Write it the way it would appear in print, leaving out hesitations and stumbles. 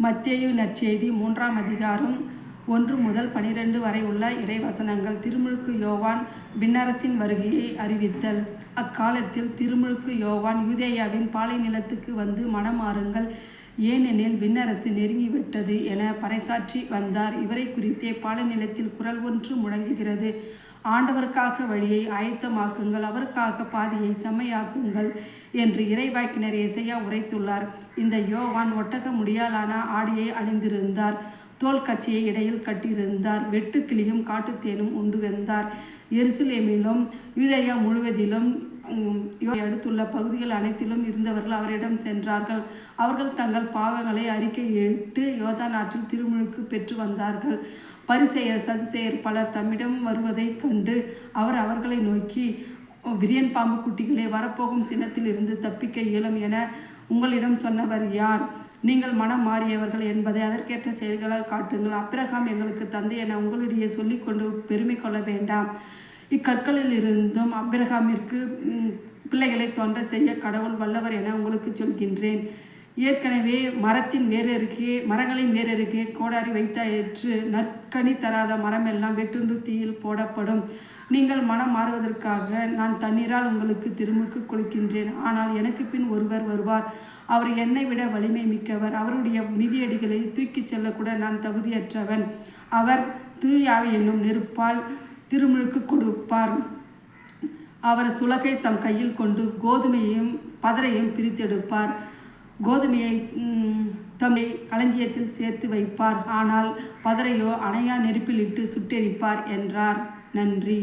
மத்தேயு நற்செய்தி 3ஆம் அதிகாரம் 1 முதல் 12 வரை உள்ள இறைவசனங்கள். திருமுழுக்கு யோவான் விண்ணரசின் வருகையை அறிவித்தல். அக்காலத்தில் திருமுழுக்கு யோவான் யூதேயாவின் பாலை நிலத்துக்கு வந்து மனமாறுங்கள், ஏனெனில் விண்ணரசு நெருங்கிவிட்டது என பறைசாற்றி வந்தார். இவரை குறித்தே பாலை நிலத்தில் குரல் ஒன்று முழங்குகிறது, ஆண்டவருக்காக வழியை ஆயத்தமாக்குங்கள், அவருக்காக பாதையை செம்மையாக்குங்கள் என்று இறைவாக்கினர் எசையா உரைத்துள்ளார். இந்த யோவான் ஒட்டக முடியாலான ஆடையை அணிந்திருந்தார், தோல் கச்சியை இடையில் கட்டியிருந்தார், வெட்டுக்கிளியும் காட்டுத்தேனும் உண்டு வந்தார். எருசலேமிலும் யூதேயா முழுவதிலும் அடுத்துள்ள பகுதிகள் அனைத்திலும் இருந்தவர்கள் அவரிடம் சென்றார்கள். அவர்கள் தங்கள் பாவங்களை அறிக்கையிட்டு யோர்தான் ஆற்றில் திருமுழுக்கு பெற்று வந்தார்கள். பரிசேயர் சதுசேயர் பலர் தம்மிடம் வருவதைக் கண்டு அவர் அவர்களை நோக்கி, விரியன் பாம்பு குட்டிகளே, வரப்போகும் சினத்தில் இருந்து தப்பிக்க இயலும் என உங்களிடம் சொன்னவர் யார்? நீங்கள் மனம் மாறியவர்கள் என்பதை அதற்கேற்ற செயல்களால் காட்டுங்கள். ஆபிரகாம் எங்களுக்கு தந்தை என உங்களிடையே சொல்லிக்கொண்டு பெருமை கொள்ள வேண்டாம். இக்கற்களில் இருந்தும் ஆபிரகாமிற்கு பிள்ளைகளை தோன்ற செய்ய கடவுள் வல்லவர் என உங்களுக்கு சொல்கின்றேன். ஏற்கனவே மரங்களின் வேறருகே கோடாரி வைத்தாயிற்று. நற்கனி தராத மரமெல்லாம் வெட்டுண்டு தீயில் போடப்படும். நீங்கள் மனம் மாறுவதற்காக நான் தண்ணீரால் உங்களுக்கு திருமுழுக்கு கொடுக்கின்றேன். ஆனால் எனக்கு பின் ஒருவர் வருவார், அவர் என்னை விட வலிமை மிக்கவர். அவருடைய மிதியடிகளை தூக்கிச் செல்லக்கூட நான் தகுதியற்றவன். அவர் தூயாவி என்னும் நெருப்பால் திருமுழுக்கு கொடுப்பார். அவர் சுலகை தம் கையில் கொண்டு கோதுமையையும் பதரையும் பிரித்தெடுப்பார். கோதுமையை தம்மை களஞ்சியத்தில் சேர்த்து வைப்பார், ஆனால் பதரையோ அணையா நெருப்பிலிட்டு சுட்டெரிப்பார் என்றார். நன்றி.